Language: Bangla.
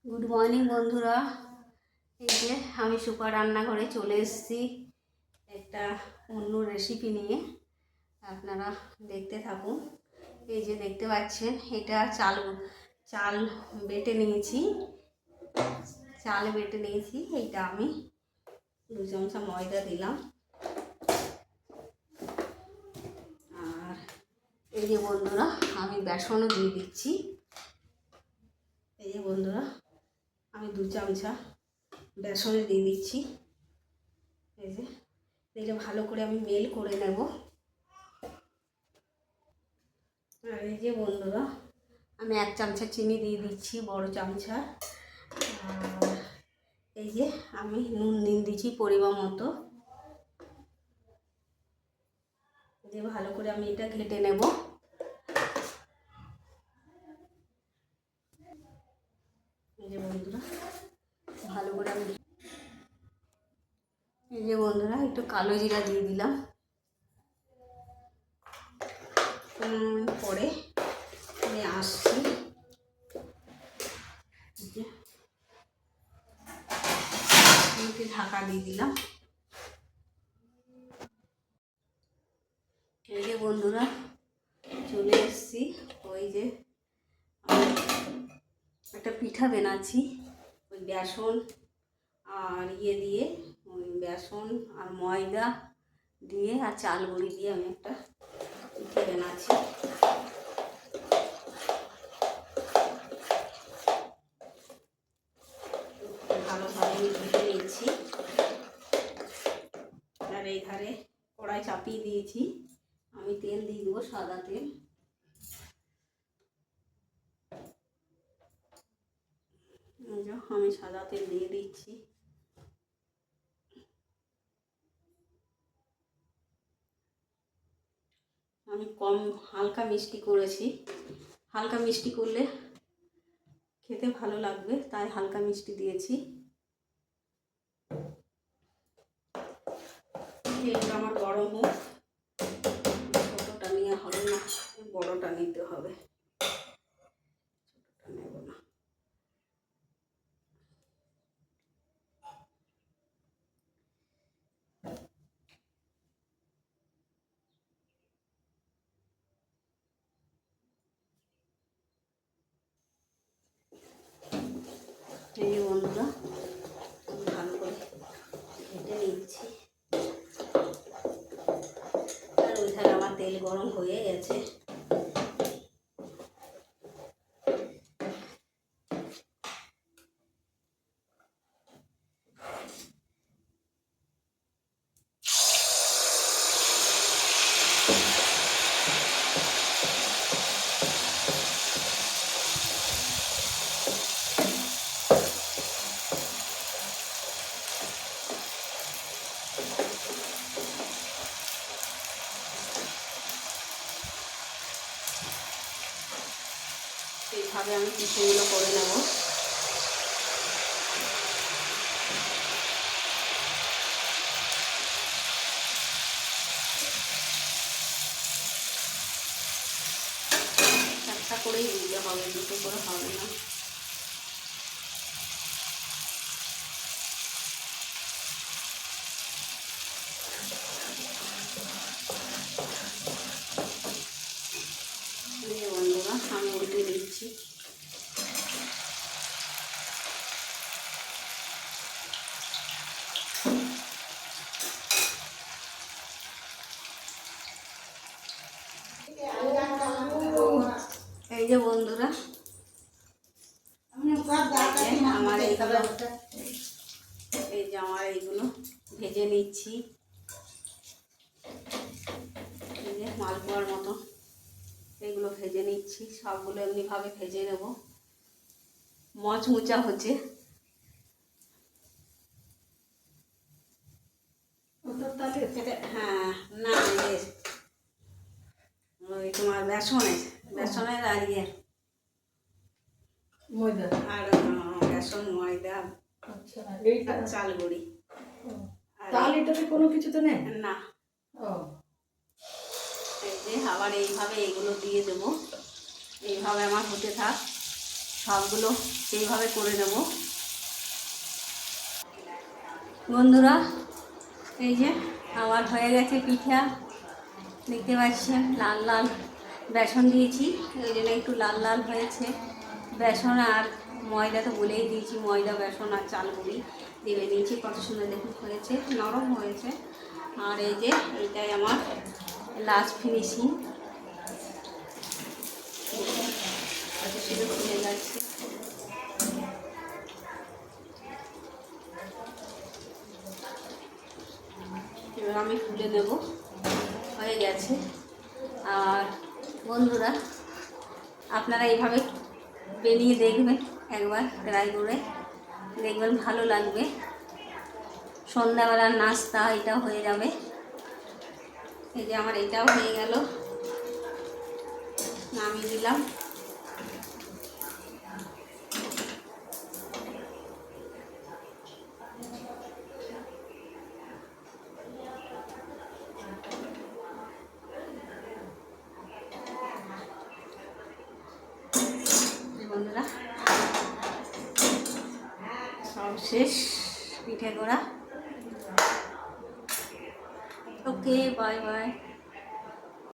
গুড মর্নিং বন্ধুরা। এই যে আমি সুপার রান্নাঘরে চলে এসেছি একটা অন্য রেসিপি নিয়ে। আপনারা দেখতে থাকুন। এই যে দেখতে পাচ্ছেন, এটা চাল বেটে নিয়েছি। এইটা আমি 2 চামচা ময়দা দিলাম। আর এই যে বন্ধুরা, আমি বেসনও দিয়ে দিচ্ছি। এই যে বন্ধুরা, আমি 2 চামচা বেসনে দিয়ে দিচ্ছি। এই যে এটা ভালো করে আমি মেল করে নেব। আর এই যে বন্ধুরা, আমি 1 চামচা চিনি দিয়ে দিচ্ছি, বড় চামচা। আর এই যে আমি নুন দিয়ে দিচ্ছি পরিমাণ মতো। দিয়ে ভালো করে আমি এটা ঘেটে নেব। এই যে বন্ধুরা, ভালো করে আমি এই যে বন্ধুরা একটু কালো জিরা দিয়ে দিলাম। পরে আমি আসছি। ঢাকা দিয়ে দিলাম। এই যে বন্ধুরা, চলে এসেছি। ওই যে একটা পিঠা বানাচ্ছি, ওই বেসন আর দিয়ে ওই বেসন আর ময়দা দিয়ে আর চাল গুঁড়ি দিয়ে আমি একটা পিঠে বানাচ্ছি। ভালোভাবে আমি ভেজে নিচ্ছি। আর এই ধারে কড়াই চাপিয়ে দিয়েছি, আমি তেল দিয়ে দেবো, সাদা তেল। আমি সাদা তেল দিয়ে দিচ্ছি। আমি হালকা মিষ্টি করেছি। হালকা মিষ্টি করলে খেতে ভালো লাগবে, তাই হালকা মিষ্টি দিয়েছি। তেলটা আমার গরম হোক। ছোটোটা নিয়ে হবে না, বড়টা নিতে হবে। ছোটোটা নেব না। এই যে বন্ধুরা, ভালো করে ভেজে নিচ্ছি। আর ওই ধারে আমার তেল গরম হয়ে গেছে। এইভাবে আমি পিঠেগুলো করে নেব। একটা করেই দিতে হবে, দুটো করে হবে না। বন্ধুরা, আমি উল্টে দিচ্ছি। এই যে বন্ধুরা, আমার এইগুলো ভেজে নিচ্ছি। এই যে মালপোয়ার মতো এগুলো ভেজে নিচ্ছি। সবগুলো এমনিভাবে ভেজে নেব। মচমুচা হচ্ছে। হ্যাঁ, না ওই তোমার বেসনের আর ময়দা আর বেসন ময়দা, আচ্ছা, এইটা চাল গুঁড়ি। তাহলে এটাতে কোনো কিছু তো নেই না। এই যে আবার এইভাবে এগুলো দিয়ে দেবো। এইভাবে আমার হতে থাক। সবগুলো এইভাবে করে নেব। বন্ধুরা এই যে আমার হয়ে গেছে পিঠা, দেখতে পাচ্ছেন লাল লাল বেসন দিয়েছি, ওই জন্য একটু লাল লাল হয়েছে। বেসন আর ময়দা তো বলেই দিয়েছি, ময়দা বেসন আর চাল গুঁড়ি দিয়ে নিয়েছি। কত সুন্দর দেখুন হয়েছে, নরম হয়েছে। আর এই যে এইটাই আমার লাস্ট ফিনিশিং, কত সুন্দর ফুলে যাচ্ছে। এবার আমি তুলে নেব, হয়ে গেছে। আর বন্ধুরা আপনারা এইভাবে বানিয়ে দেখবেন, একবার ট্রাই করে দেখবেন, ভালো লাগবে। সন্ধ্যাবেলার নাস্তা এটাও হয়ে যাবে। এই যে আমার এটাও হয়ে গেল, নামিয়ে দিলাম। বন্ধুরা সব শেষ পিঠে করা। ওকে, বাই বাই।